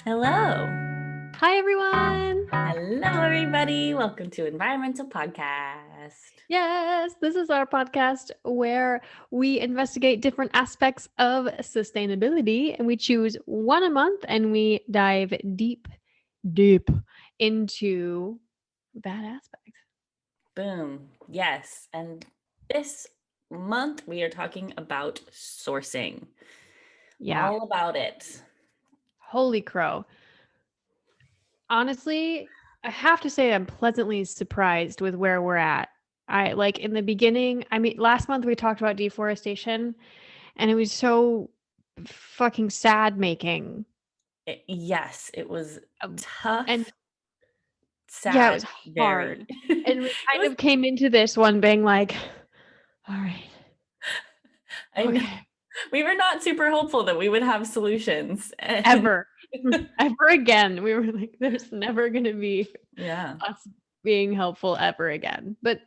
Hello. Hi, everyone. Hello, everybody. Welcome to EnvironMental Podcast. Yes, this is our podcast where we investigate different aspects of sustainability and we choose one a month and we dive deep into that aspect. Boom. Yes. And this month we are talking about sourcing. Yeah, All about it. holy crow. Honestly, I have to say I'm pleasantly surprised with where we're at. I like in the beginning, last month we talked about deforestation and it was so fucking sad making. Yes, it was Um, and tough, Yeah, it sad, was very. hard. it And we kind was, of came into this one being like, all right, I know, okay, we were not super hopeful that we would have solutions. And ever, ever again. We were like, there's never going to be yeah. us being helpful ever again. But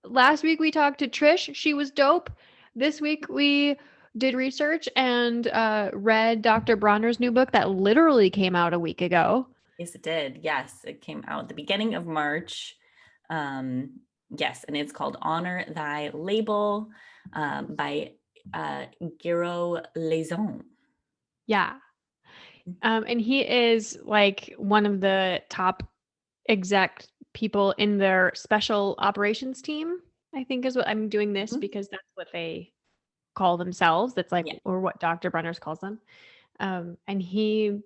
last week we talked to Trish. She was dope. This week we did research and read Dr. Bronner's new book that literally came out a week ago. Yes, it did. Yes, it came out at the beginning of March. Yes, and it's called Honor Thy Label by Gero Leson. Yeah. And he is like one of the top exec people in their special operations team, I think is what I'm doing this Mhm. because that's what they call themselves. That's like, Yeah. or what Dr. Brenner's calls them. And he,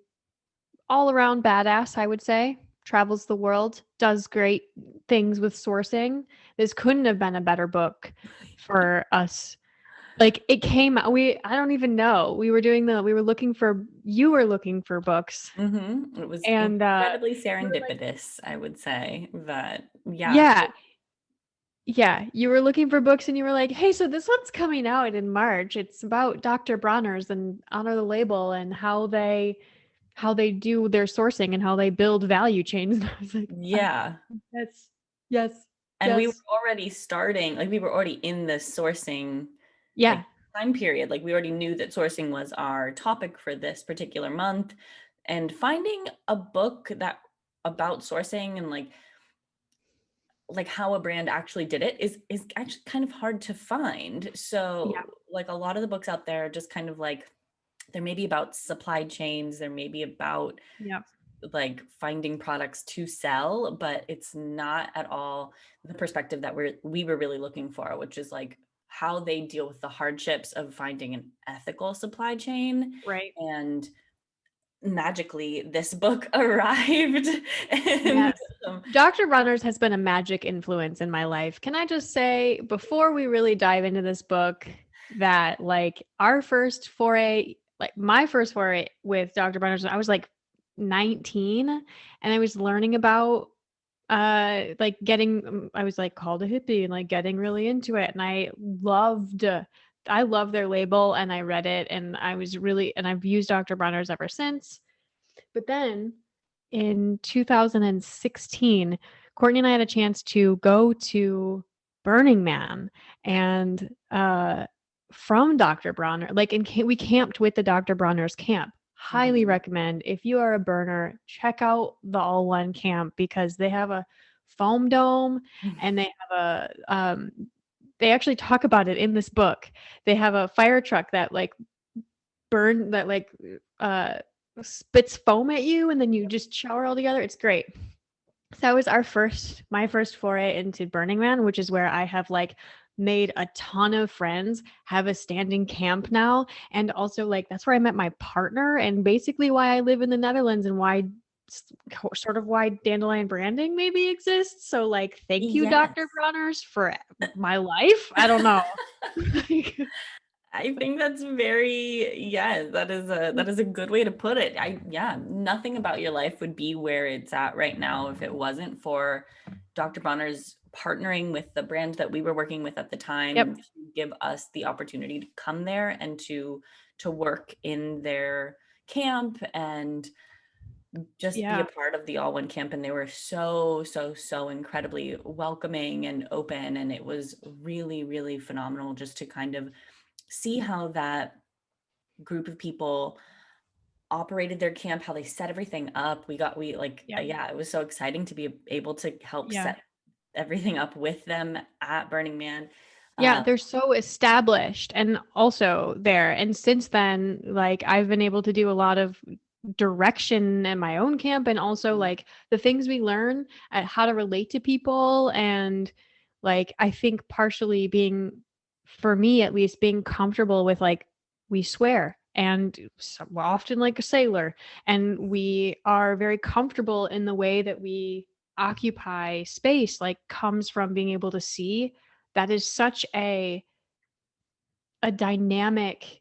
all around badass, I would say, travels the world, does great things with sourcing. This couldn't have been a better book for us. Like it came out, I don't even know. You were looking for books It was and, incredibly you were like, serendipitous, I would say. That, yeah. yeah, yeah, you were looking for books and you were like, "Hey, so this one's coming out in March. It's about Dr. Bronner's and Honor the Label and how they do their sourcing and how they build value chains." And I was like, Yeah. yes, yes, And we were yes, already starting, like we were already in the sourcing like yeah, time period. Like we already knew that sourcing was our topic for this particular month. And finding a book that about sourcing and like how a brand actually did it is actually kind of hard to find. yeah, So like a lot of the books out there are just kind of like there may be about supply chains, there may be about yeah, like finding products to sell, but it's not at all the perspective that we were really looking for, which is like how they deal with the hardships of finding an ethical supply chain. right. And magically this book arrived. And Yes. Dr. Bronner's has been a magic influence in my life. Can I just say, before we really dive into this book, that like my first foray with Dr. Bronner's, I was like 19 and I was learning about like I was like called a hippie and like getting really into it. And I loved their label and I read it and I've used Dr. Bronner's ever since. But then in 2016, Courtney and I had a chance to go to Burning Man and from Dr. Bronner, like we camped with the Dr. Bronner's camp. Highly Mhm. recommend if you are a burner, check out the All One camp because they have a foam dome and they actually talk about it in this book. They have a fire truck that like burn that like uh spits foam at you and then you just shower all together. It's great. So that was my first foray into Burning Man, which is where I have like made a ton of friends, have a standing camp now, and also like that's where I met my partner and basically why I live in the Netherlands and sort of why dandelion branding maybe exists. So like thank you Yes. Dr. Bronners for my life. I don't know. I think that's very, yeah, that is a good way to put it. Yeah, nothing about your life would be where it's at right now if it wasn't for Dr. Bonner's partnering with the brand that we were working with at the time Yep. to give us the opportunity to come there and to work in their camp and just be a Yeah. part of the All One camp. And they were so incredibly welcoming and open, and it was really, really phenomenal just to kind of see how that group of people operated their camp, how they set everything up. Yeah. Yeah, it was so exciting to be able to help Yeah. set everything up with them at Burning Man. Yeah, Um, they're so established and also there. And since then, like I've been able to do a lot of direction in my own camp and also like the things we learn at how to relate to people and like I think partially being for me at least being comfortable with like we swear and often like a sailor and we are very comfortable in the way that we occupy space like comes from being able to see that is such a dynamic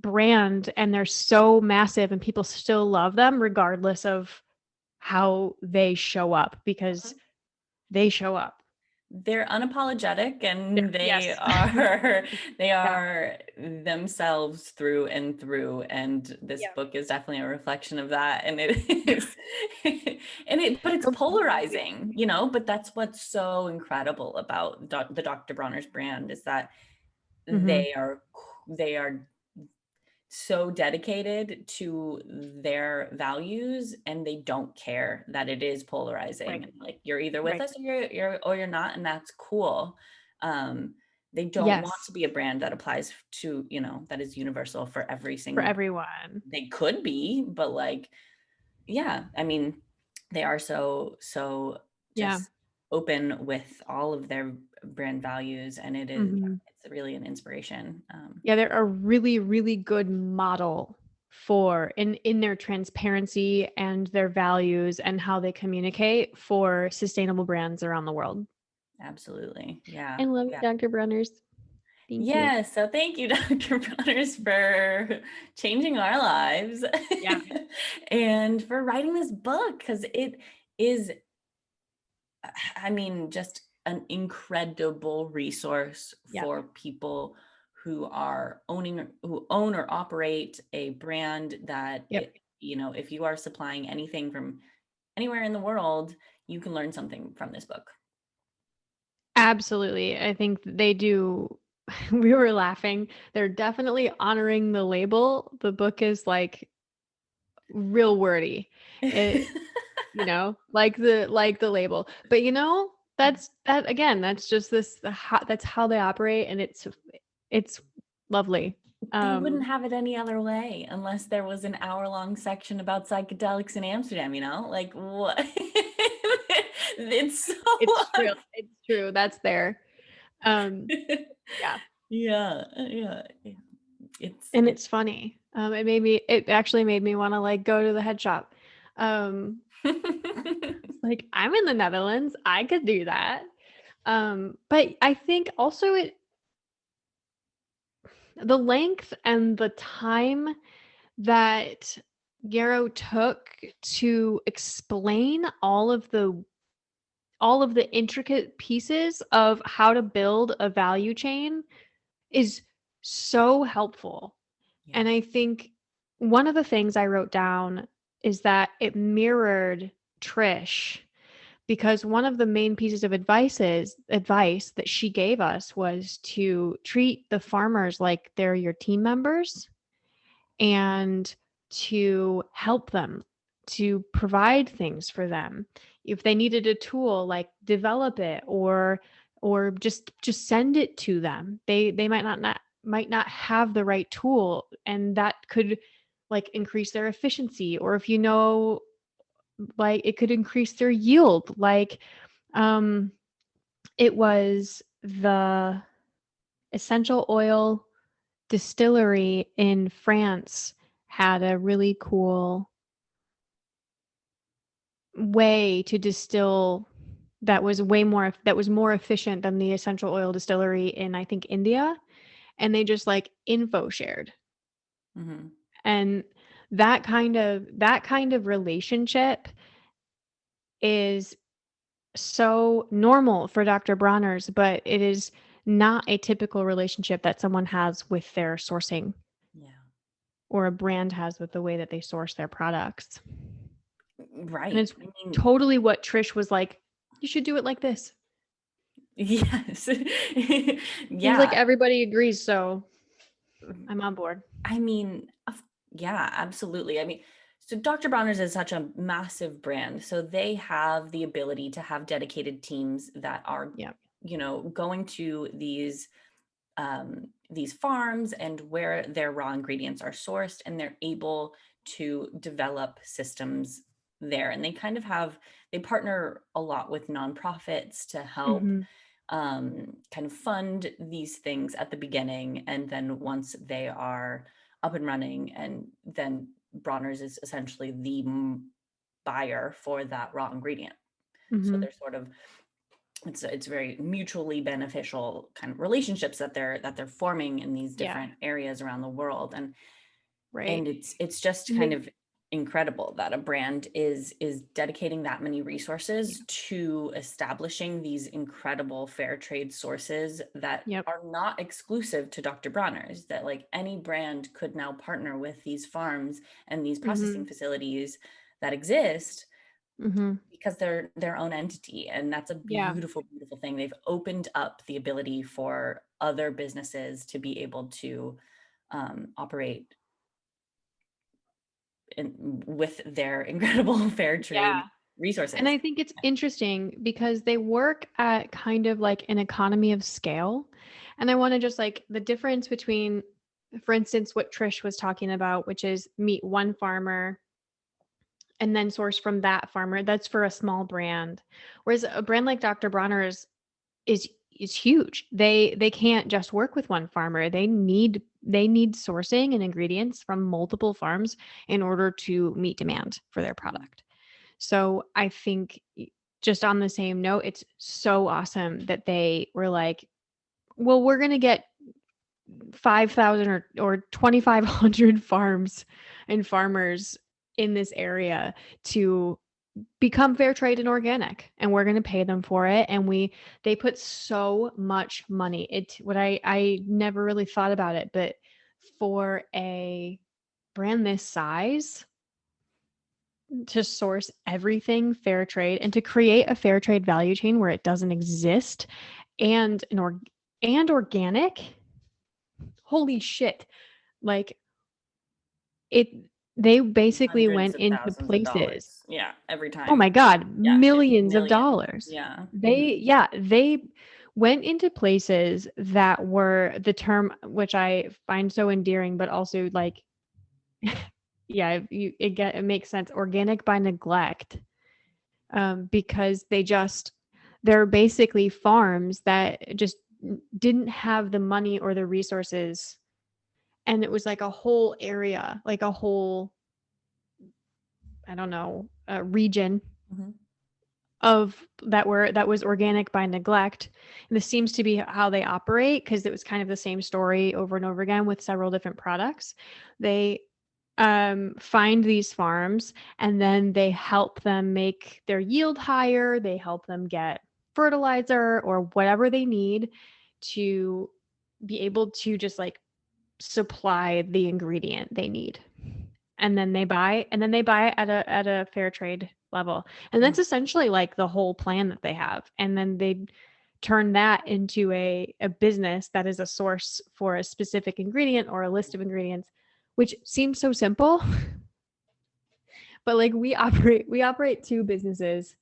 brand and they're so massive and people still love them regardless of how they show up because they show up. they're unapologetic and they Yes. are they Yeah. are themselves through and through, and this Yeah. book is definitely a reflection of that. And it is but it's Completely. polarizing, but that's what's so incredible about the Dr. Bronner's brand is that Mhm. they are so dedicated to their values, and they don't care that it is Right. polarizing. Like, you're either with Right. us or you're not, and that's cool. um they don't want to Yes. be a brand that applies to, that is universal for every For single. everyone. They could be, but like, yeah, I mean, they are so Yeah. just open with all of their brand values, and Mhm. it's really an inspiration. Yeah, they're a really, really good model for in their transparency and their values and how they communicate for sustainable brands around the world. Absolutely. Yeah. I love you, Yeah. Dr. Brunners. Thank you. Yeah. So thank you, Dr. Bronner's, for changing our lives Yeah. and for writing this book, because it is, I mean, just an incredible resource Yeah. for people who own or operate a brand that Yep. if you are supplying anything from anywhere in the world, you can learn something from this book. Absolutely. I think they do. We were laughing. They're definitely honoring the label. The book is like real wordy. It, like the label. But that again, that's just that's how they operate and it's lovely. They wouldn't Um have it any other way unless there was an hour-long section about psychedelics in Amsterdam, like what? It's so it's true. It's true. That's there. Um yeah. yeah, yeah. It's And it's it's funny. It actually made me want to like go to the head shop. Um it's like I'm in the Netherlands. I could do that. But I think also the length and the time that Gero took to explain all of the intricate pieces of how to build a value chain is so helpful. yeah. And I think one of the things I wrote down is that it mirrored Trish because one of the main pieces of advice that she gave us was to treat the farmers like they're your team members and to help them, to provide things for them. If they needed a tool, like develop it or just send it to them. They might not have the right tool and that could like increase their efficiency or if like it could increase their yield. Like um it was the essential oil distillery in France had a really cool way to distill that was more efficient than the essential oil distillery in I think India and they just like info shared Hmm. and that kind of relationship is so normal for Dr. Bronner's but it is not a typical relationship that someone has with their sourcing Yeah. or a brand has with the way that they source their products. And Right. it's I mean, totally what Trish was like, you should do it like this. yes. Seems like Yeah. everybody agrees, so I'm on board. I mean, Yeah, absolutely. I mean, so Dr. Bronner's is such a massive brand. So they have the ability to have dedicated teams that are, Yeah. going to these farms and where their raw ingredients are sourced, and they're able to develop systems there. And they partner a lot with nonprofits to help Mm-hmm. kind of fund these things at the beginning. And then once they are up and running, and then Bronner's is essentially the buyer for that raw ingredient. So Mm-hmm. they're sort of, it's very mutually beneficial kind of relationships that they're forming in these Yeah. different areas around the world. And Right. it's just And kind they, of incredible that a brand is dedicating that many yeah. resources to establishing these incredible fair trade sources that Yep. are not exclusive to Dr. Bronner's, that like any brand could now partner with these farms and these Mm-hmm. processing facilities that exist Mm-hmm. because they're their own entity. And that's a Yeah. beautiful, beautiful thing. They've opened up the ability for other businesses to be able to operate with their incredible fair Yeah. trade And resources. I think it's interesting because they work at kind of like an economy of scale. And I want to just like the difference between, for instance, what Trish was talking about, which is meet one farmer and then source from that farmer. That's for a small brand. Whereas a brand like Dr. Bronner's is huge. They can't just work with one farmer. They need sourcing and ingredients from multiple farms in order to meet demand for their Mhm. product. So I think just on the same note, it's so awesome that they were like, well, we're going to get 5,000 or 2,500 farms and farmers in this area to become fair trade and organic, and we're going to pay them for it. And they put so much money. What I never really thought about it, but for a brand this size, to source everything fair trade and to create a fair trade value chain where it doesn't exist, and and organic. Holy shit. Like it they basically Hundreds went of into thousands of places. dollars. Yeah, every Oh time. my god, Yeah, it's millions of millions. dollars. Yeah. Mhm. They went into places that were the term which I find so endearing, but also like yeah, it makes sense. Organic by neglect. Because they're basically farms that just didn't have the money or the resources. And it was like a whole area, like a whole, I don't know, region Mhm. that was organic by neglect. And this seems to be how they operate because it was kind of the same story over and over again with several different products. They find these farms and then they help them make their yield higher. They help them get fertilizer or whatever they need to be able to just like supply the ingredient they need. And then they buy it at a fair trade level. And Mhm. that's essentially like the whole plan that they have. And then they turn that into a business that is a source for a specific ingredient or a list of ingredients, which seems so simple. But like we operate two businesses,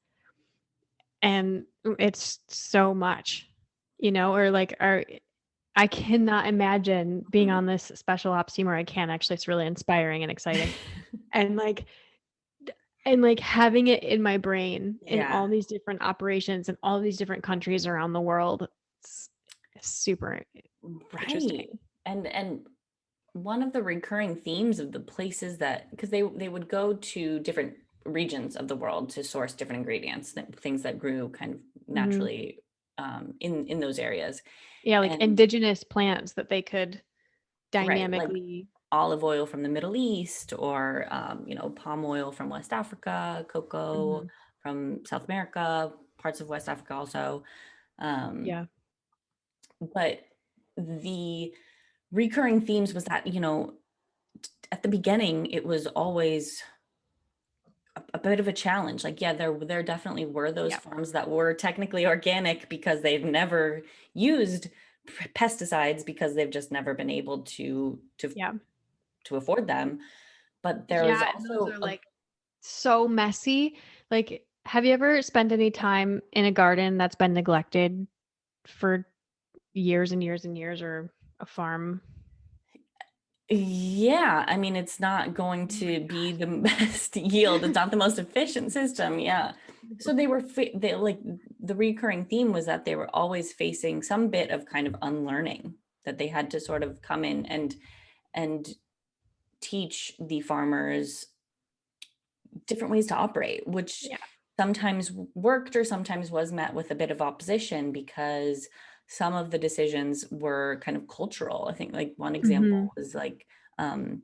and it's so much, or like our I cannot imagine being Mhm. on this special ops team, or I can actually. It's really inspiring and exciting. And like having it in my brain in Yeah. all these different operations and all these different countries around the world. It's super Right. interesting. And one of the recurring themes of the places that, because they would go to different regions of the world to source different ingredients, things that grew kind of Hmm. naturally in those areas. Yeah, like And indigenous plants that they could right, like dynamically. olive oil from the Middle East, or palm oil from West Africa, cocoa Mhm. from South America, parts of West Africa also. Um, Yeah. but the recurring themes was that, at the beginning it was always a bit of a challenge. Like, yeah, there definitely were those Yeah. farms that were technically organic because they've never used pesticides, because they've just never been able to Yeah. to afford them. But there was Yeah, and those also are a like so messy. Like, have you ever spent any time in a garden that's been neglected for years and years and years, or a farm? Yeah, I mean, it's not going Oh my to be the best yield. It's not the most efficient system. Yeah. So they like the recurring theme was that they were always facing some bit of kind of unlearning, that they had to sort of come in and teach the farmers different ways to operate, which Yeah. sometimes worked or sometimes was met with a bit of opposition because some of the decisions were kind of cultural. I think like one Mhm. example is like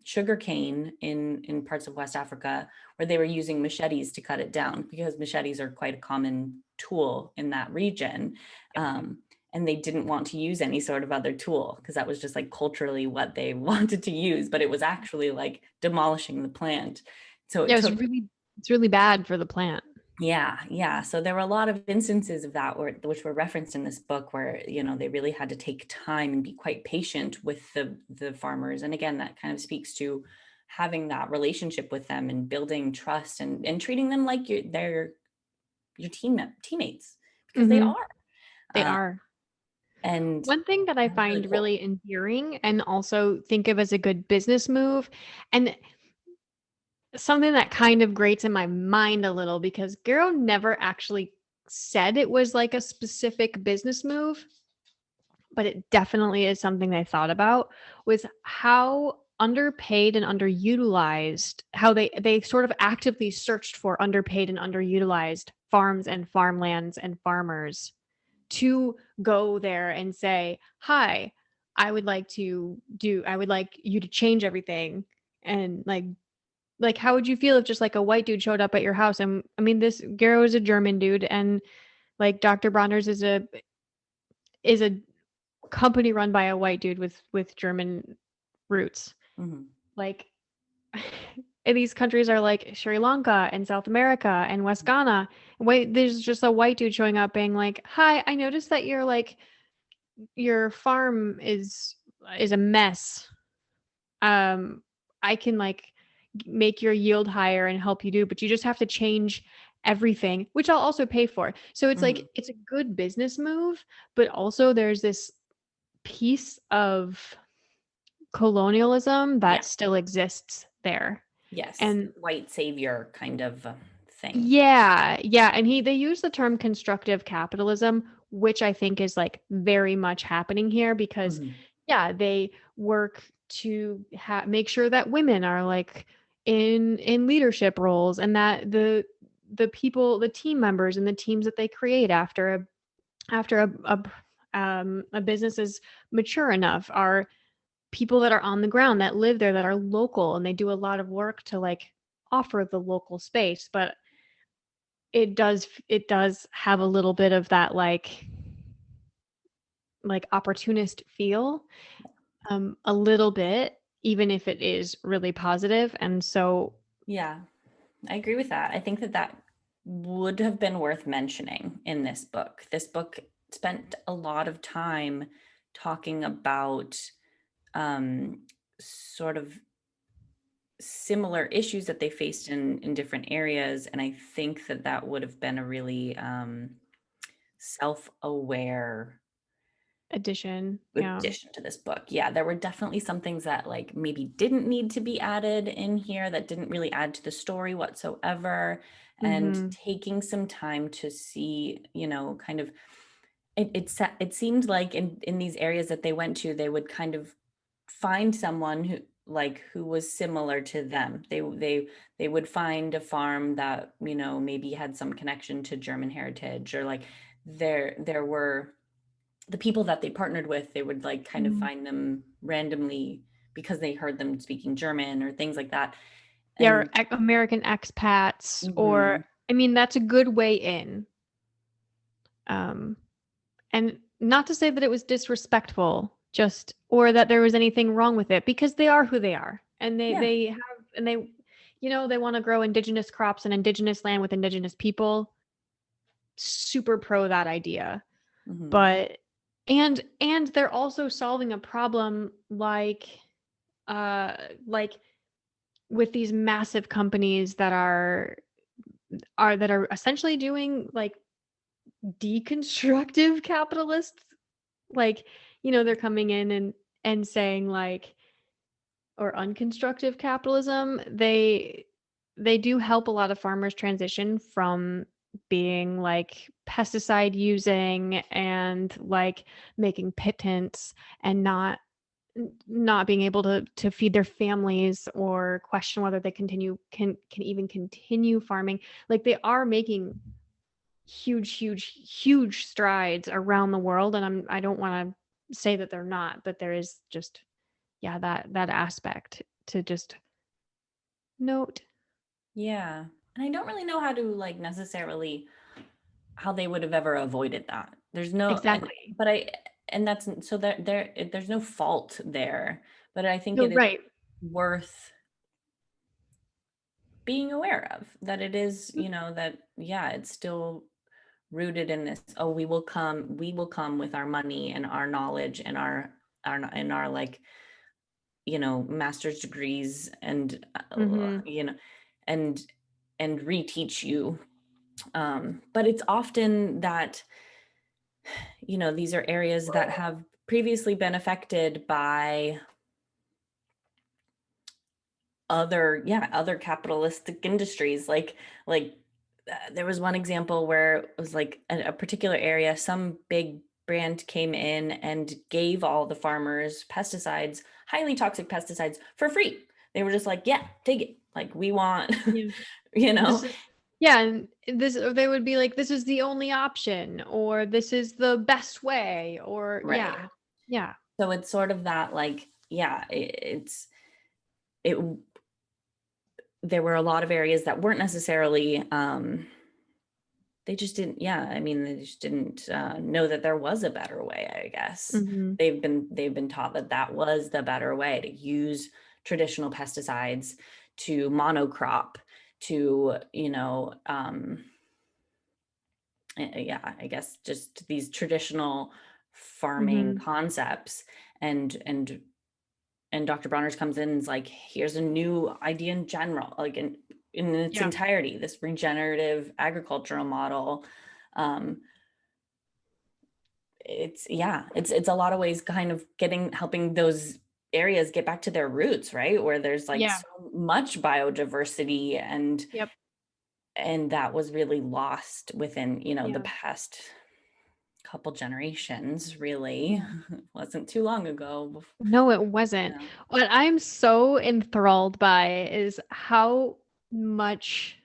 sugarcane in parts of West Africa, where they were using machetes to cut it down because machetes are quite a common tool in that region. And they didn't want to use any sort of other tool because that was just like culturally what they wanted to use, but it was actually like demolishing the plant. So it Yeah, took it's really bad for the plant. yeah, yeah. So there were a lot of instances of that which were referenced in this book where, they really had to take time and be quite patient with the farmers. And again, that kind of speaks to having that relationship with them and building trust and treating them like they're your teammates because they Mhm. are. They Uh, are. and One thing that I that's really find cool. really endearing and also think of as a good business move, and something that kind of grates in my mind a little, because Gero never actually said it was like a specific business move, but it definitely is something they thought about, was how underpaid and underutilized, how they sort of actively searched for underpaid and underutilized farms and farmlands and farmers to go there and say, "Hi, I would like you to change everything." And like how would you feel if just like a white dude showed up at your house? And I mean, this Gero is a German dude, and like Dr. Bronner's is a company run by a white dude with German roots. Mhm. Like and these countries are like Sri Lanka and South America and West Ghana. Wait, there's just a white dude showing up being like, "Hi, I noticed that your farm is a mess. Um, I can like make your yield higher and help you do, but you just have to change everything, which I'll also pay for." So it's like Mhm. it's a good business move, but also there's this piece of colonialism Yeah. that still exists there. Yes. And White savior kind of thing. yeah, yeah, and they use the term constructive capitalism, which I think is like very much happening here because Mhm. yeah, they work to make sure that women are like in leadership roles, and that the people, the team members and the teams that they create after a business is mature enough are people that are on the ground, that live there, that are local, and they do a lot of work to like offer the local space. But it does have a little bit of that like opportunist feel, a little bit, even if it is really positive. And so Yeah. I agree with that. I think that that would have been worth mentioning in this book. This book spent a lot of time talking about um, sort of similar issues that they faced in different areas, and I think that that would have been a really self-aware addition, yeah. addition to this book. Yeah, there were definitely some things that like maybe didn't need to be added in here that didn't really add to the story whatsoever. And Mhm. taking some time to see, kind of it seemed like in these areas that they went to, they would kind of find someone who was similar to them. They would find a farm that, maybe had some connection to German heritage, or like there were the people that they partnered with, they would like kind of Mhm. find them randomly because they heard them speaking German or things like that. Yeah, or And American expats, or mhm, I mean, that's a good way in. Um, and not to say that it was disrespectful, just or that there was anything wrong with it, because they are who they are. And yeah, they want to grow indigenous crops and indigenous land with indigenous people. Super pro that idea. mhm, But and they're also solving a problem like like with these massive companies that are essentially doing like deconstructive capitalists, like, you know, they're coming in and saying like, or unconstructive capitalism, they do help a lot of farmers transition from being like pesticide using and like making pittance and not being able to feed their families or question whether they can even continue farming. Like they are making huge strides around the world, and I don't want to say that they're not, but there is just, yeah, that aspect to just note. Yeah. And I don't really know how to like necessarily how they would have ever avoided that. There's no, and Exactly. but I, and that's so that there's no fault there, but I think No, it is right. worth being aware of that it is, Mhm. that yeah, it's still rooted in this, oh, we will come with our money and our knowledge and our like, master's degrees and Mhm. and reteach you. But it's often that, these are areas that have previously been affected by other capitalistic industries, like there was one example where it was like a particular area, some big brand came in and gave all the farmers pesticides, highly toxic pesticides, for free. They were just like, yeah, take it, like we want, Yeah. you This know is Yeah, and this, they would be like, this is the only option, or this is the best way, or right. yeah. Yeah. So it's sort of that, like, yeah, it there were a lot of areas that weren't necessarily, they just didn't, yeah, I mean, they just didn't know that there was a better way, I guess. Mhm. They've been taught that that was the better way, to use traditional pesticides, to monocrop, to, yeah, I guess just these traditional farming Mhm. concepts. And Dr. Bronner's comes in and is like, here's a new idea in general, like in its Yeah. entirety, this regenerative agricultural model. Um, it's, yeah, it's a lot of ways kind of helping those areas get back to their roots, right? Where there's like Yeah. so much biodiversity, Yep. and that was really lost within, the Yeah. past couple generations, really. Yeah. It wasn't too long ago. No, it wasn't. Yeah. What I'm so enthralled by is how much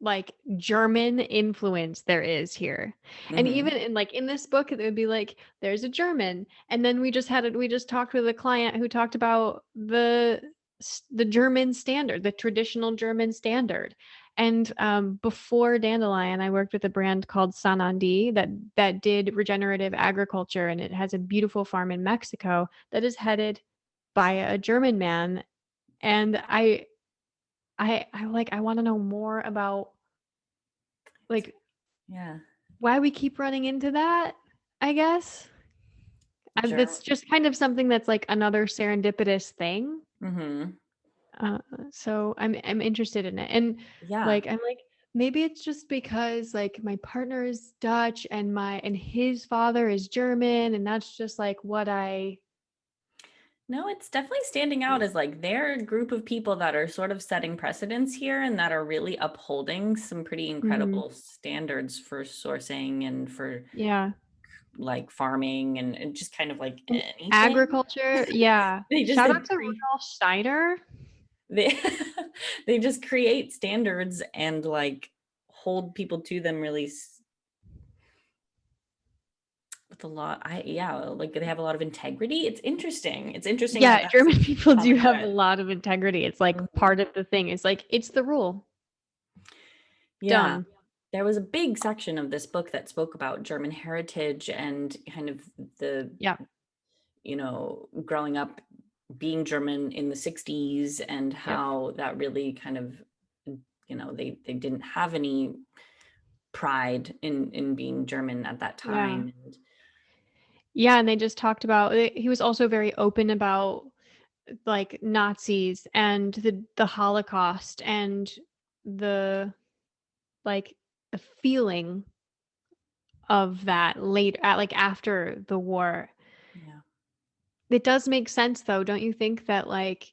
like German influence there is here. And Hmm. even in like in this book, it would be like, there's a German. And then we just talked with a client who talked about the German standard, the traditional German standard. And before Dandelion, I worked with a brand called Sanandi that did regenerative agriculture, and it has a beautiful farm in Mexico that is headed by a German man. And I want to know more about like Yeah. why we keep running into that, I guess. Germ. That's just kind of something that's like another serendipitous thing. Hmm. Uh, so I'm interested in it, and Yeah. like I'm like, maybe it's just because like my partner is Dutch and his father is German, and that's just like what I. No, it's definitely standing out as like they're a group of people that are sort of setting precedents here and that are really upholding some pretty Mhm. incredible standards for sourcing and for Yeah. like farming and just kind of like And anything. agriculture, yeah. They just Shout they out to create Rudolf Steiner. they they just create standards and like hold people to them really with a lot. I Yeah, like they have a lot of integrity. It's interesting that Yeah, that's German a people do common have a thread. lot of integrity. It's like Mhm. part of the thing. It's like it's the rule. Yeah. Done. There was a big section of this book that spoke about German heritage and kind of the, Yeah. growing up being German in the 60s, and Yep. how that really kind of, they didn't have any pride in being German at that Yeah. time. And Yeah, and they just talked about he was also very open about like Nazis and the Holocaust and the like the feeling of that late like after the war. Yeah. It does make sense though, don't you think that like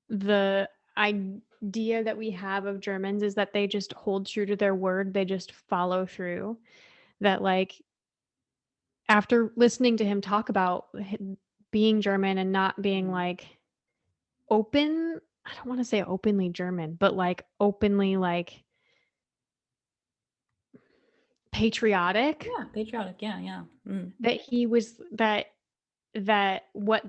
the idea that we have of Germans is that they just hold true to their word, they just follow through. That like after listening to him talk about being German and not being Mhm. like open, I don't want to say openly German, but like openly like patriotic, Yeah, patriotic. Yeah, yeah. Mm. that he was that what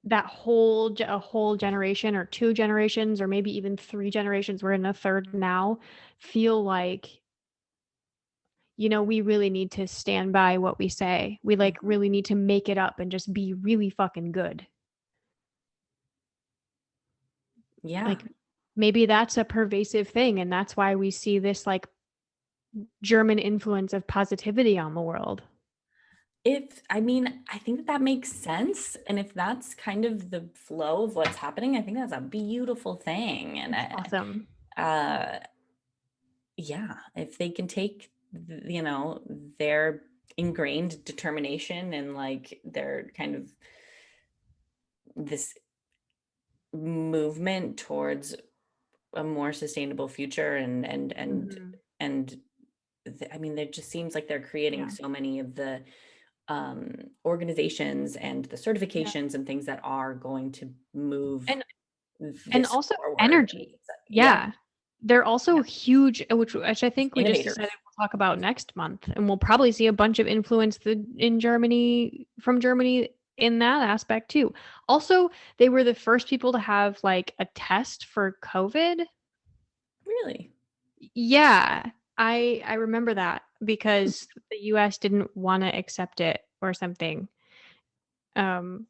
that whole a whole generation or two generations or maybe even three generations, we're in a third now, feel like, you know, we really need to stand by what we say. We like Mhm. really need to make it up and just be really fucking good. Yeah. Like maybe that's a pervasive thing and that's why we see this like German influence of positivity on the world. If I mean, I think that that makes sense, and if that's kind of the flow of what's happening, I think that's a beautiful thing, and It's awesome. yeah, if they can take, you know, their ingrained determination and like their kind of this movement towards a more sustainable future Mhm. and I mean, it just seems like they're creating Yeah. so many of the organizations and the Yeah. certifications and things that are going to move And and this also forward. energy. Yeah, Yeah. They're yeah, also huge, which I just think we just decided innovators. we'll talk about next month, and we'll probably see a bunch of influence in Germany from Germany in that aspect too. Also, they were the first people to have like a test for COVID. Really? Yeah, I remember that because the US didn't want to accept it or something. Um,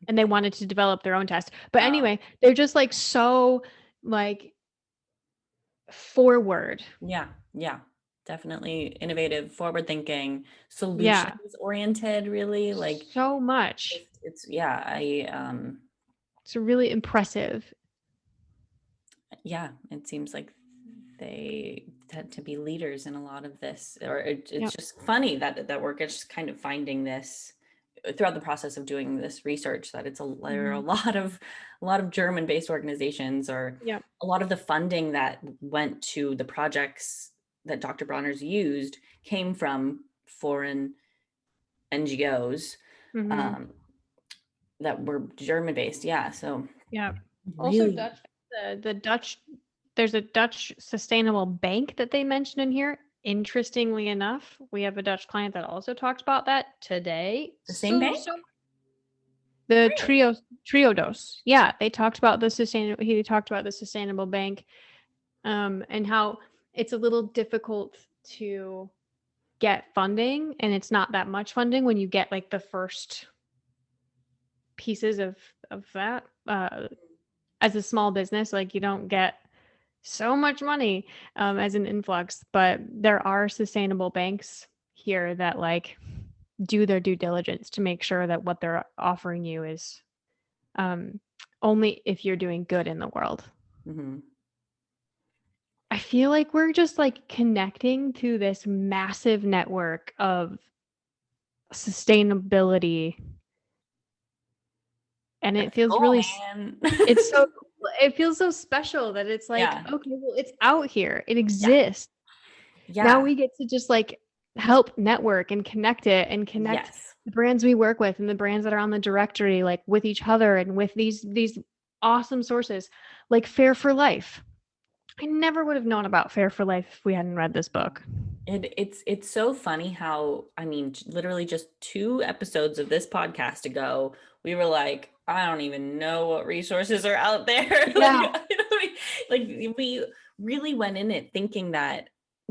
and they wanted to develop their own test. But Wow. anyway, they're just like so like forward. Yeah, yeah. Definitely innovative, forward thinking, Yeah, solutions oriented, really. Like so much. it's yeah, I It's really impressive. yeah, it seems like they tend to be leaders in a lot of this, or it's Yep. just funny that we're just kind of finding this throughout the process of doing this research that there are a Mhm. lot of German-based organizations, or Yep. a lot of the funding that went to the projects that Dr. Bronner's used came from foreign NGOs Mhm. um, that were German-based. Yeah, so Yep. Also really Dutch the Dutch there's a Dutch sustainable bank that they mentioned in here. Interestingly enough, we have a Dutch client that also talked about that today. the same So bank. so the Really? Triodos. Yeah, they talked about the sustainable he talked about the sustainable bank and how it's a little difficult to get funding and it's not that much funding when you get like the first pieces of that as a small business, like you don't get so much money as an influx, but there are sustainable banks here that like do their due diligence to make sure that what they're offering you is um, only if you're doing good in the world. Hmm. I feel like we're just like connecting to this massive network of sustainability, and it That's feels cool, really man. it's so it feels so special that it's like, Yeah, okay, well, it's out here. It yeah, exists. Now yeah. we get to just like help network and connect it and connect Yes. the brands we work with and the brands that are on the directory like with each other and with these awesome sources like Fair for Life. I never would have known about Fair for Life if we hadn't read this book. It's so funny how, I mean, literally just 2 episodes of this podcast ago, we were like, I don't even know what resources are out there. Like, Yeah. like we really went in it thinking that,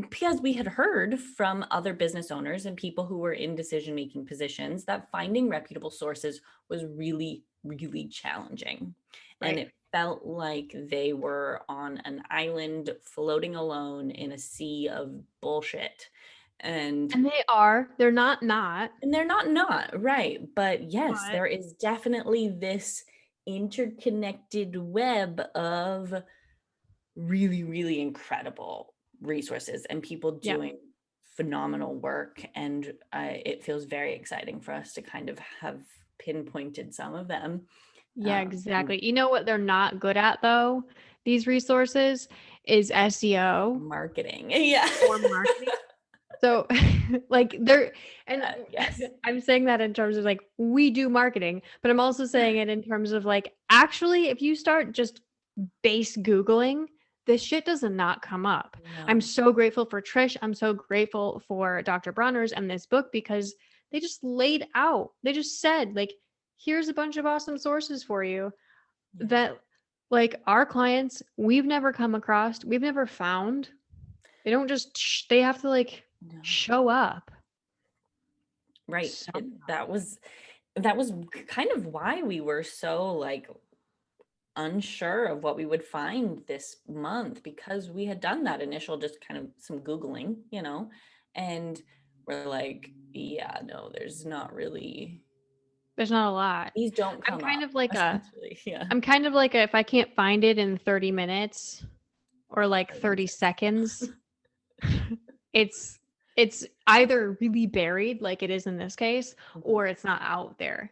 because we had heard from other business owners and people who were in decision-making positions, that finding reputable sources was really, really challenging. And Right. it felt like they were on an island floating alone in a sea of bullshit. And And they are. They're not. they're not right, but yes, But there is definitely this interconnected web of really, really incredible resources and people Yeah. doing phenomenal work. And it feels very exciting for us to kind of have pinpointed some of them. Yeah, And exactly. You know what they're not good at though? These resources is SEO marketing. Yeah. or marketing. So like they're and Yes. I'm saying that in terms of like we do marketing, but I'm also saying it in terms of like actually if you start just base Googling, this shit does not come up. I'm No. so grateful for Trish. I'm so grateful for Dr. Bronner's and this book because they just laid out, they just said, like, here's a bunch of awesome sources for you Yeah. that, like, our clients, we've never come across, we've never found. They don't just, they have to, like, No. show up. Right. Somehow. That was kind of why we were so like unsure of what we would find this month, because we had done that initial just kind of some Googling, and we're like, yeah, no, there's not really, There's not a lot. these don't I'm come kind up, of like a, essentially. Yeah. I'm kind of like a, if I can't find it in 30 minutes or like I 30 exist. seconds, it's it's either really buried like it is in this case Mhm, or it's not out there.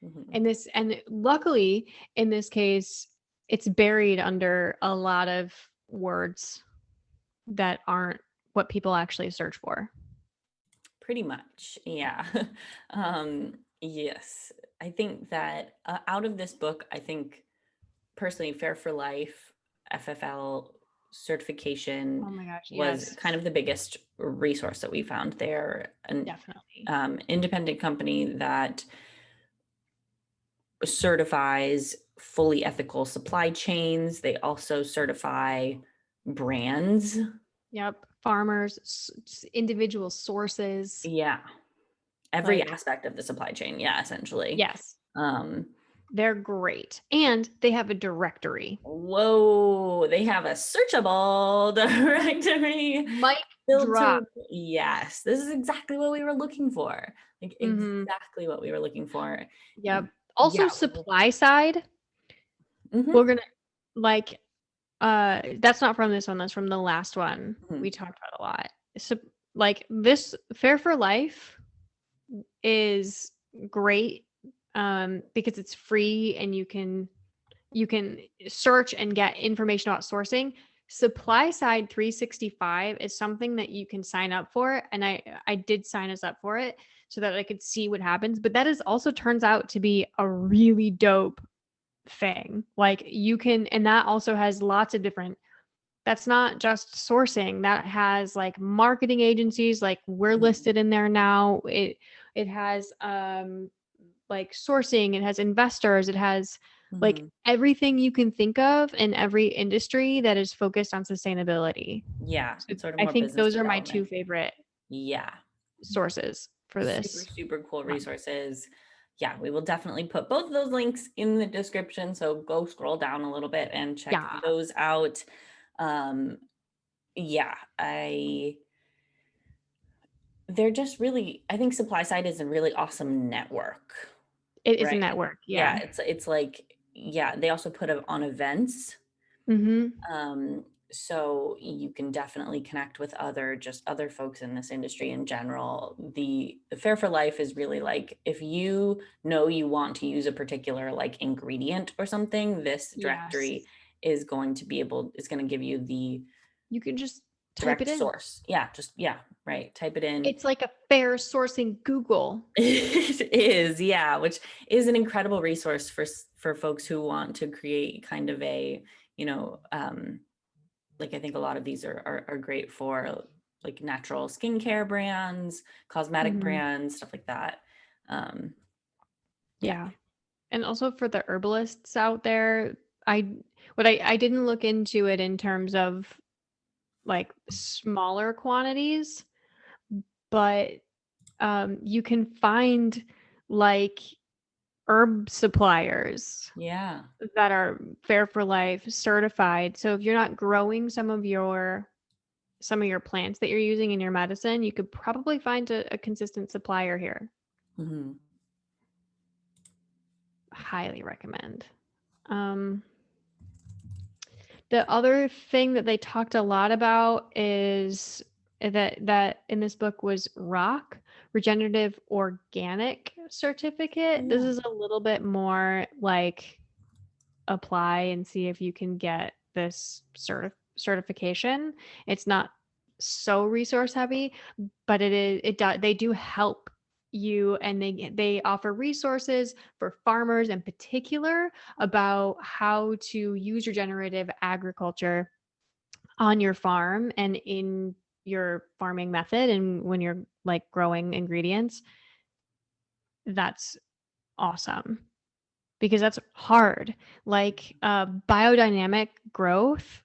mhm. And luckily in this case it's buried under a lot of words that aren't what people actually search for. Pretty much, yeah. Yes, I think that out of this book, I think personally, Fair for Life, FFL certification Oh my gosh, was yes. kind of the biggest resource that we found there. An Definitely. independent company that certifies fully ethical supply chains. They also certify brands. Yep. Farmers, individual sources. Yeah, every Like, aspect of the supply chain. Yeah, essentially. yes, Um, they're great. And they have a directory. Whoa, they have a searchable directory Mic built drop. to, yes, this is exactly what we were looking for. Like Mm-hmm. exactly what we were looking for. Yep. Also Yeah. supply side, Hmm. we're gonna like that's not from this one, that's from the last one we talked about a lot. So like this Fair for Life is great because it's free and you can search and get information about sourcing. Supply side 365 is something that you can sign up for, and I did sign us up for it so that I could see what happens, but that is also turns out to be a really dope thing. Like you can, and that also has lots of different, that's not just sourcing, that has like marketing agencies, like we're Hmm. listed in there now. It has like sourcing, it has investors, it has like Hmm. everything you can think of in every industry that is focused on sustainability. Yeah, So sort of I more think business those are my two development. favorite Yeah, sources for super, this super cool month. resources. Yeah, we will definitely put both of those links in the description. So go scroll down a little bit and check Yeah, those out. Um, yeah, they're just really, I think supply side is a really awesome network, it is a right? network. Yeah, Yeah. it's like, yeah, they also put it on events. Mm-hmm. So you can definitely connect with other folks in this industry in general. The Fair for Life is really like, if you know you want to use a particular like ingredient or something, this Yes. directory is going to give you the You can just type it direct in. source. Yeah, just yeah, right. Type it in. It's like a fair sourcing Google. It is, yeah, which is an incredible resource for folks who want to create kind of a, you know, like I think a lot of these are great for like natural skincare brands, cosmetic Mhm. brands, stuff like that. Um, yeah. Yeah. And also for the herbalists out there, I I didn't look into it in terms of like smaller quantities, but you can find like herb suppliers Yeah. that are Fair for Life certified. So if you're not growing some of your plants that you're using in your medicine, you could probably find a consistent supplier here. Hmm. Highly recommend. Um, the other thing that they talked a lot about is that in this book was ROC, Regenerative Organic Oh, Certificate. This yeah. is a little bit more like apply and see if you can get this certification. It's not so resource heavy, but they do help you, and they offer resources for farmers in particular about how to use regenerative agriculture on your farm and in your farming method and when you're like growing ingredients. That's awesome because that's hard. Like biodynamic growth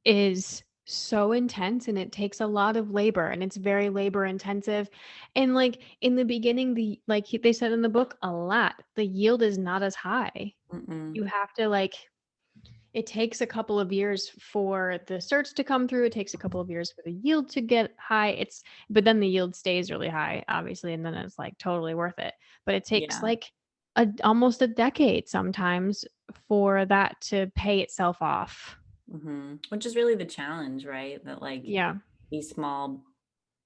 is so intense and it takes a lot of labor and it's very labor intensive. And like in the beginning, they said in the book a lot, the yield is not as high. Mm-mm. You have to like it takes a couple of years for the certs to come through. It takes a couple of years for the yield to get high. But then the yield stays really high, obviously, and then it's like totally worth it. But it takes Yeah. like almost a decade sometimes for that to pay itself off. Which is really the challenge, right? That like Yeah. these small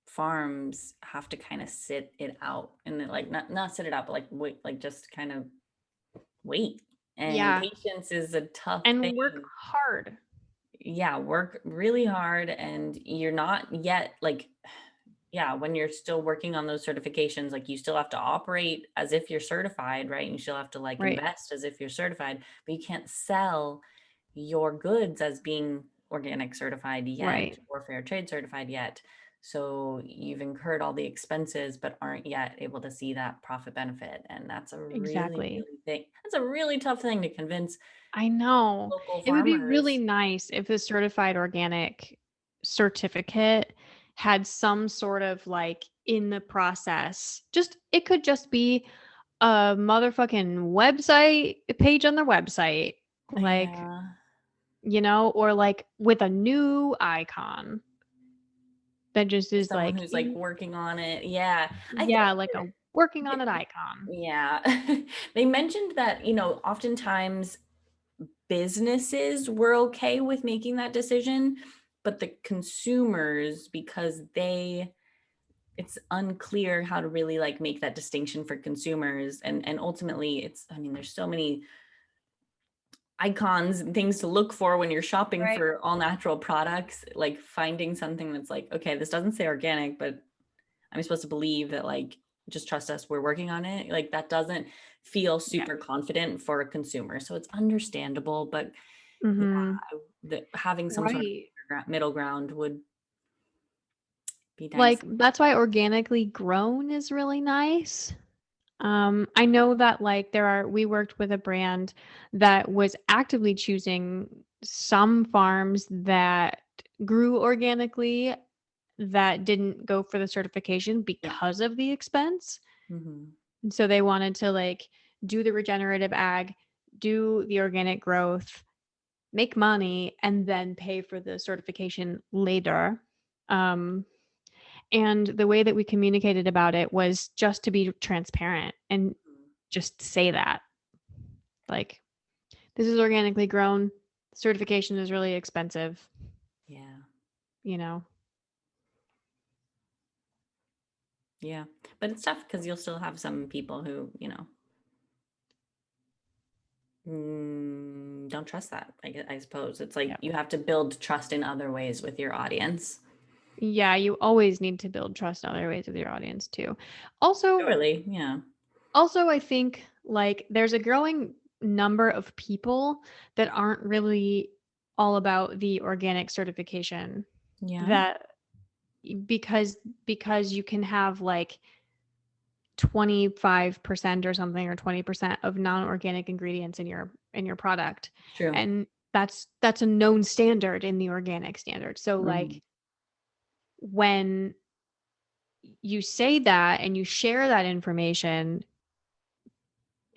farms have to kind of sit it out and then, like not sit it out, but like wait, like just kind of wait. And Yeah. patience is a tough And work thing. hard. Yeah, work really hard and you're not yet like yeah, when you're still working on those certifications, like you still have to operate as if you're certified, right? You still have to like Right. invest as if you're certified, but you can't sell your goods as being organic certified yet Right. or fair trade certified yet. So you've incurred all the expenses, but aren't yet able to see that profit benefit. And that's a Exactly. that's a really tough thing to convince I know. local It would be really farmers. nice if the certified organic certificate had some sort of like in the process. Just it could just be a motherfucking website page on their website. Like, Yeah. or like with a new icon that just Or is someone like who's like working on it. Yeah. I think yeah, like a working on that, it icon. yeah. They mentioned that, oftentimes businesses were okay with making that decision, but the consumers, because it's unclear how to really like make that distinction for consumers. And ultimately there's so many icons and things to look for when you're shopping Right. for all natural products, like finding something that's like, okay, this doesn't say organic, but I'm supposed to believe that like just trust us, we're working on it. Like that doesn't feel Yeah. super confident for a consumer. So it's understandable, but yeah, Mhm. having some sort of Right. middle ground would be Like nice. that's why organically grown is really nice. I know that like we worked with a brand that was actively choosing some farms that grew organically that didn't go for the certification Yeah. because of the expense. Hmm. And so they wanted to like do the regenerative ag, do the organic growth, make money, and then pay for the certification later. Um, and the way that we communicated about it was just to be transparent and just say that, like, this is organically grown. Certification is really expensive, Yeah. you know? Yeah. But it's tough because you'll still have some people who, don't trust that. I suppose it's like Yeah. you have to build trust in other ways with your audience. Yeah, you always need to build trust in other ways with your audience too. Also, Surely. Yeah. I think like there's a growing number of people that aren't really all about the organic certification Yeah. that because you can have like 25% or something or 20% of non-organic ingredients in your product. True. And that's a known standard in the organic standard. So Mhm. like when you say that and you share that information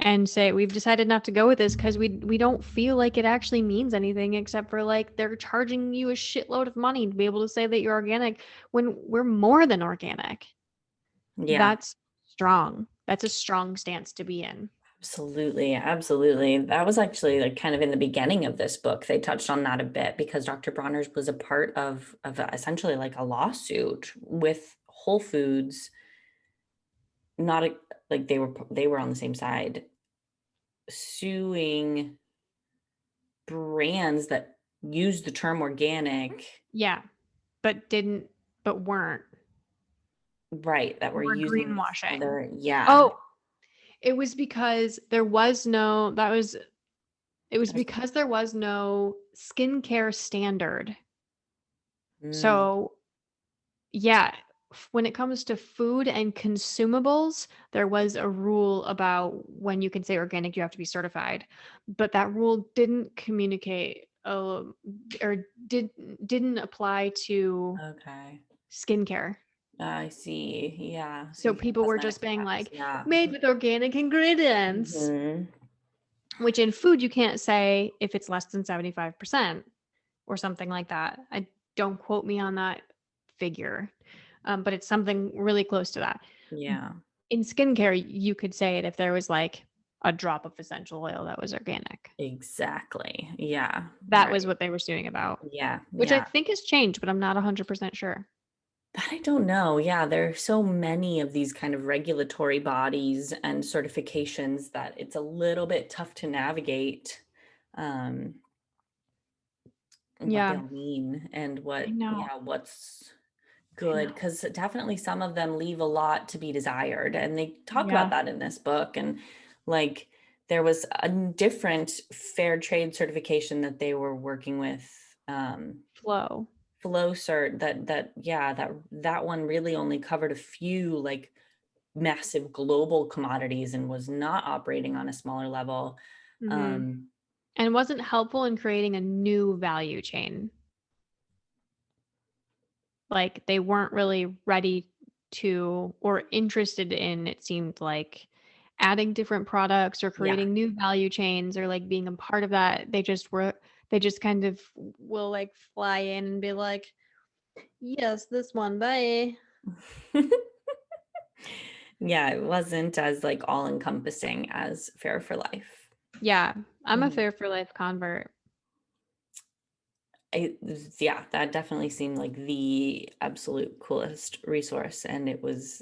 and say we've decided not to go with this because we don't feel like it actually means anything except for like they're charging you a shitload of money to be able to say that you're organic when we're more than organic. Yeah. That's strong. That's a strong stance to be in. Absolutely, absolutely. That was actually like kind of in the beginning of this book. They touched on that a bit because Dr. Bronner's was a part of essentially like a lawsuit with Whole Foods, not a, like they were on the same side, suing brands that use the term organic, Yeah, but didn't, but weren't, right, that or were were using this greenwashing. other, yeah. Oh, it was because there was no, that was, it was That's- because there was no skincare standard. mm, So, yeah, when it comes to food and consumables, there was a rule about when you can say organic, you have to be certified. But that rule didn't communicate or didn't apply to okay. skincare. I see. Yeah. So So you can people were just cosmetics being perhaps. like, Yeah. made with organic ingredients, Hmm. which in food you can't say if it's less than 75% or something like that. I don't quote me on that figure, but it's something really close to that. Yeah. In skincare, you could say it if there was like a drop of essential oil that was organic. Exactly. Yeah. That was Right. what they were suing about, Yeah. which I Yeah. think has changed, but I'm not 100% sure. That I don't know. Yeah, there are so many of these kind of regulatory bodies and certifications that it's a little bit tough to navigate, um, what Yeah, they'll mean and I what, know. yeah, what's I good. know. Because definitely some of them leave a lot to be desired. And they talk about Yeah. that in this book. And like there was a different fair trade certification that they were working with. Flow. Flow cert that yeah, that one really only covered a few like massive global commodities and was not operating on a smaller level. Hmm. Um, And wasn't helpful in creating a new value chain. Like they weren't really ready to or interested in, it seemed like, adding different products or yeah. creating new value chains or like being a part of that. They just kind of will like fly in and be like, yes, this one, bye. Yeah, it wasn't as like all encompassing as Fair for Life. Yeah, I'm a Mhm. Fair for Life convert. Yeah, that definitely seemed like the absolute coolest resource, and it was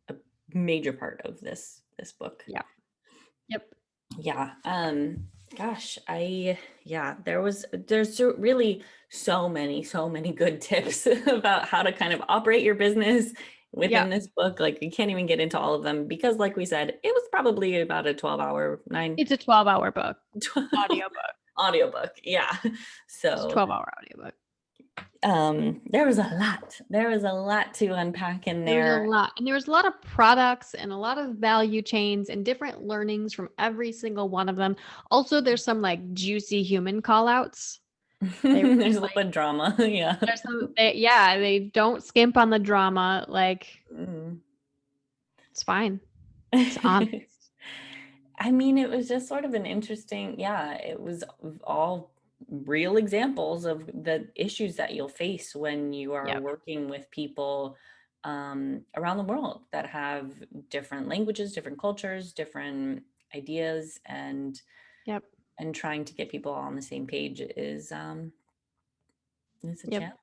a major part of this book. Yeah. Yep. Yeah. Gosh, yeah, really so many good tips about how to kind of operate your business within Yep. this book. Like we can't even get into all of them because like we said, it was probably about a 12-hour, It's a 12-hour book, 12 audio book. audiobook. Yeah. It's a So 12-hour audio book. there was a lot. There was a lot to unpack in There was a there. lot, and there was a lot of products and a lot of value chains and different learnings from every single one of them. Also, there's some like juicy human call outs. They really There's a little like bit of drama. Yeah. yeah, they don't skimp on the drama. Like Mm. it's fine. It's honest. I mean, it was just sort of an interesting, yeah, it was all real examples of the issues that you'll face when you are Yep. working with people around the world that have different languages, different cultures, different ideas, Yep. and trying to get people on the same page is a Yep. challenge.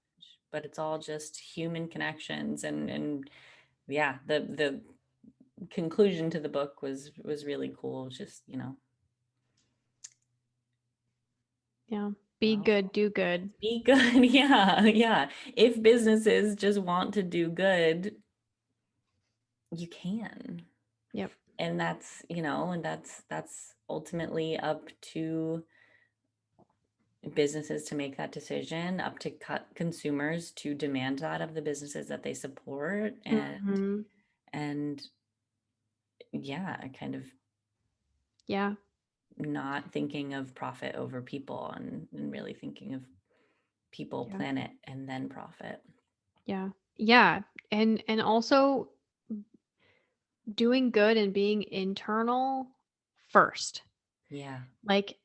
But it's all just human connections, and yeah, the conclusion to the book was really cool. Just Yeah. Be well, good, do good. be good. Yeah, yeah. If businesses just want to do good, you can. Yep. And that's ultimately up to businesses to make that decision, up to cut consumers to demand that of the businesses that they support Hmm. and yeah, kind of Yeah. not thinking of profit over people and really thinking of people, Yeah. planet, and then profit. Yeah. Yeah. And also doing good and being internal first. Yeah. Like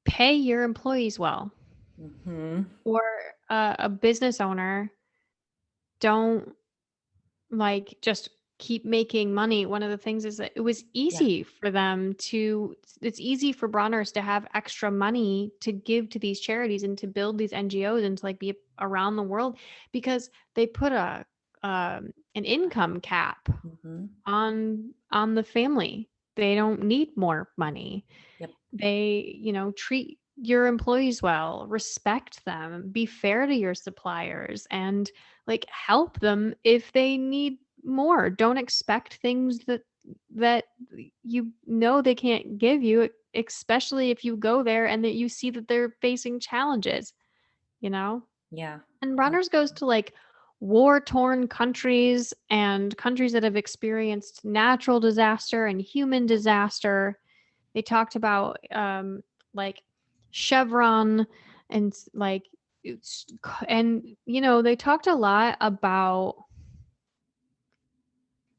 pay your employees well. Hmm. Or a business owner, don't like just keep making money, one of the things is that it was Yeah. easy for them to, it's easy for Bronners to have extra money to give to these charities and to build these NGOs and to like be around the world because they put an income cap Mm-hmm. on the family. They don't need more money. Yep. They, treat your employees well, respect them, be fair to your suppliers, and like help them if they need more. Don't expect things that they can't give you, especially if you go there and that you see that they're facing challenges, you know? Yeah. And Runners goes to like war-torn countries and countries that have experienced natural disaster and human disaster. They talked about like Chevron and like they talked a lot about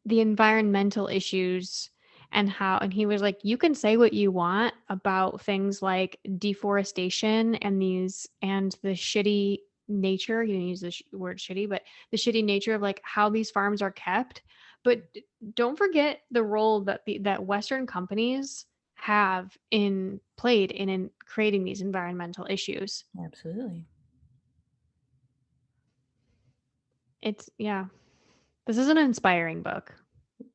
the environmental issues and he was like, you can say what you want about things like deforestation and the shitty nature, you didn't use the word shitty, but the shitty nature of like how these farms are kept, but don't forget the role that Western companies have played in creating these environmental issues. Absolutely. It's yeah, this is an inspiring book.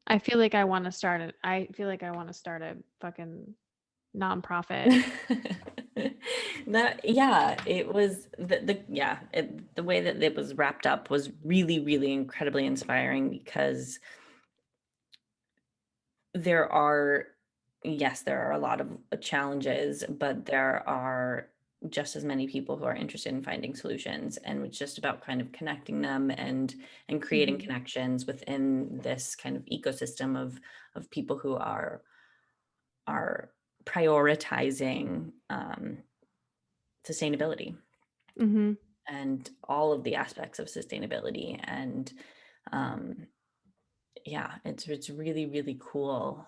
I feel like I want to start it. I feel like I want to start a fucking nonprofit. That yeah, it was the way that it was wrapped up was really, really incredibly inspiring because there are yes, there are a lot of challenges, but there are just as many people who are interested in finding solutions, and it's just about kind of connecting them and creating Mhm. connections within this kind of ecosystem of people who are prioritizing sustainability Mhm. and all of the aspects of sustainability. And um, yeah, it's really, really cool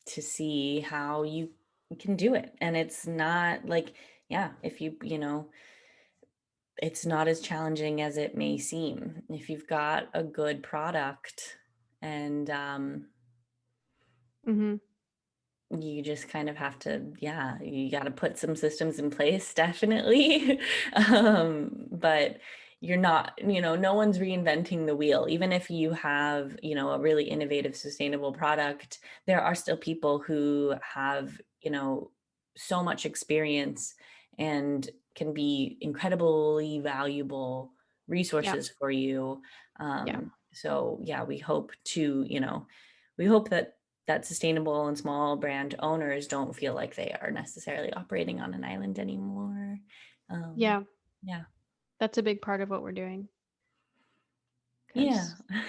to see how you can do it. And it's not like, yeah, if it's not as challenging as it may seem. If you've got a good product and Mhm. you just kind of have to, yeah, you got to put some systems in place, definitely. But you're not, no one's reinventing the wheel. Even if you have, a really innovative, sustainable product, there are still people who have, so much experience and can be incredibly valuable Yeah. resources for you. Yeah. So yeah, we hope that sustainable and small brand owners don't feel like they are necessarily operating on an island anymore. Um, Yeah. yeah. That's a big part of what we're doing Yeah.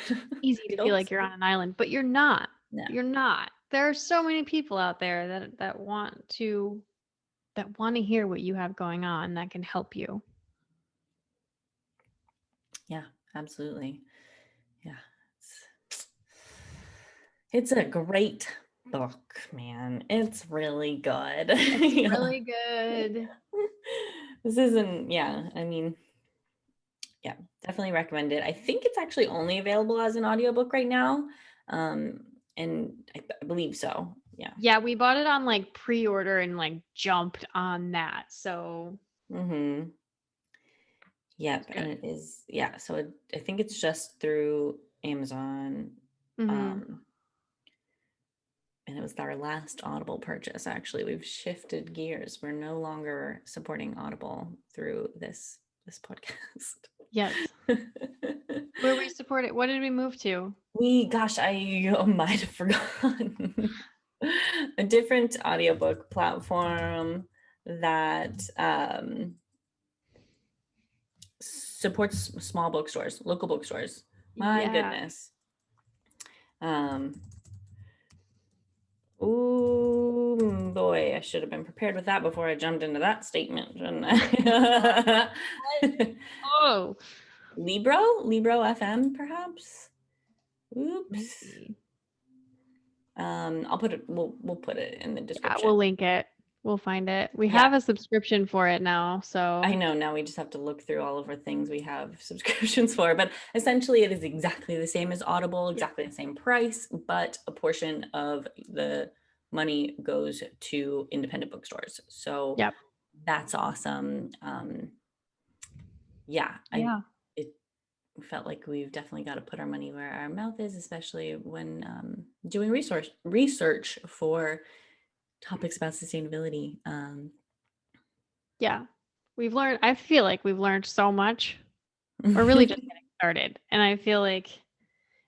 cuz easy We to feel hope like so. you're on an island, but you're not. No. You're not. There are so many people out there that want to hear what you have going on that can help you. Yeah, absolutely. Yeah. It's a great book, man. It's really good. It's Yeah. really good. This isn't, yeah, I mean, yeah, definitely recommend it. I think it's actually only available as an audiobook right now. Um, and I believe so. Yeah. Yeah, we bought it on like pre-order and like jumped on that. So Mm-hmm. it's Yep. And good. it is, yeah. So I think it's just through Amazon. Mhm. Um, and it was our last Audible purchase. Actually, we've shifted gears. We're no longer supporting Audible through this podcast. Yes. Where we support it. What did we move to? Gosh, I might have forgotten a different audiobook platform that supports small bookstores, local bookstores. My Yeah. goodness. Um, ooh, boy, I should have been prepared with that before I jumped into that statement, shouldn't I? Oh, Libro FM, perhaps. Oops. maybe. I'll put it. We'll put it in the Yeah, we'll description. link it. We'll find it. We Yeah. have a subscription for it now, so I know, now we just have to look through all of our things we have subscriptions for, but essentially it is exactly the same as Audible, exactly the same price, but a portion of the money goes to independent bookstores. So yep. that's awesome. Yeah, Yeah. it felt like we've definitely got to put our money where our mouth is, especially when doing research for topics about sustainability. Yeah. I feel like we've learned so much. We're really just getting started. And I feel like,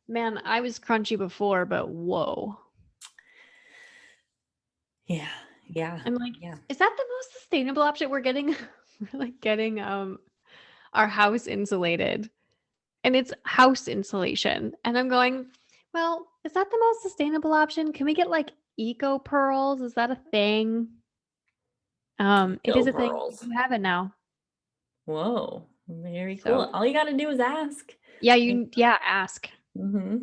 man, I was crunchy before, but whoa. Yeah, yeah, I'm like, yeah. is that the most sustainable option? We're getting we're like getting our house insulated. And it's house insulation. And I'm going, well, is that the most sustainable option? Can we get like eco pearls? Is that a thing? It Go is a thing. We pearls. do have it now. Whoa, very cool. So All you got to do is ask. yeah, ask. Mm-hmm.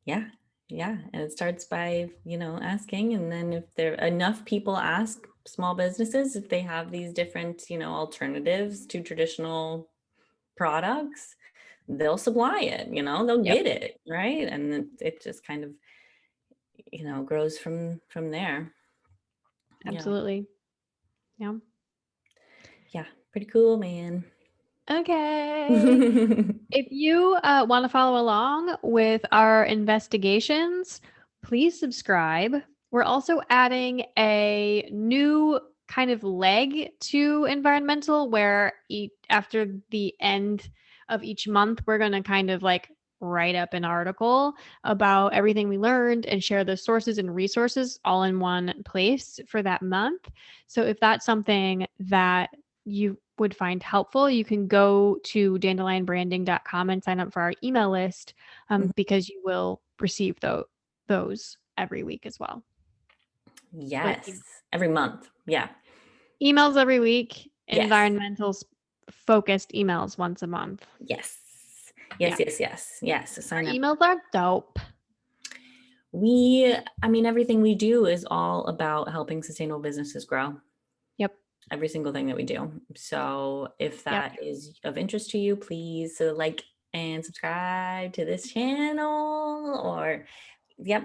Yeah, yeah. And it starts by, asking. And then if there enough people ask, small businesses, if they have these different, alternatives to traditional products, they'll supply it, they'll Yep, get it, right? And then it just kind of, grows from there. Yeah. absolutely. Yeah. Yeah. Pretty cool, man. Okay. If you want to follow along with our investigations, please subscribe. We're also adding a new kind of leg to EnvironMental where after the end of each month, we're going to kind of like write up an article about everything we learned and share the sources and resources all in one place for that month. So if that's something that you would find helpful, you can go to dandelionbranding.com and sign up for our email list because you will receive those every week as well. Like Yes. Every month. Yeah. emails every week, Yes. environmental focused emails once a month. Yes. Yeah. Yes, yes, yes. Yes. So Our sign up. emails are dope. Everything we do is all about helping sustainable businesses grow. Yep. Every single thing that we do. So if Yep. that is of interest to you, please like and subscribe to this channel, or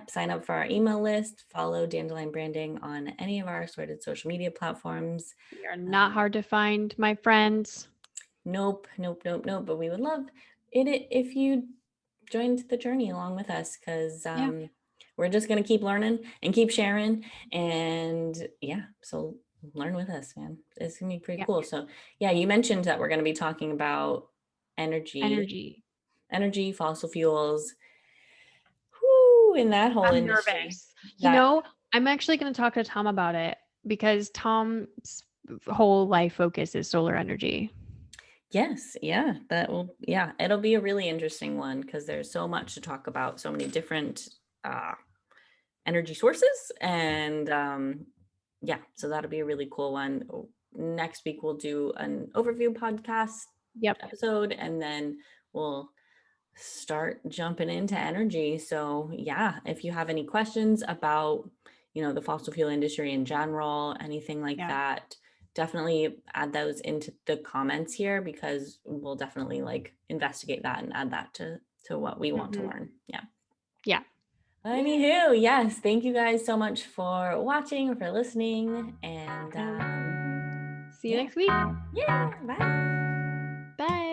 sign up for our email list, follow Dandelion Branding on any of our assorted social media platforms. We are not hard to find, my friends. Nope, nope, nope, nope. But we would love it if you joined the journey along with us, because Yeah. we're just going to keep learning and keep sharing. And yeah, so learn with us, man. It's going to be pretty Yeah. cool. So yeah, you mentioned that we're going to be talking about energy, fossil fuels, whoo, in that whole I'm industry. nervous. That I'm actually going to talk to Tom about it because Tom's whole life focus is solar energy. Yes, yeah, it'll be a really interesting one because there's so much to talk about, so many different energy sources, and yeah, so that'll be a really cool one. Next week we'll do an overview podcast Yep. episode, and then we'll start jumping into energy. So yeah, if you have any questions about the fossil fuel industry in general, anything like Yeah. that, definitely add those into the comments here, because we'll definitely like investigate that and add that to what we want to learn. Yeah. Yeah. Anywho, yes, thank you guys so much for watching or for listening, and And see you yeah, next week. yeah, bye. Bye.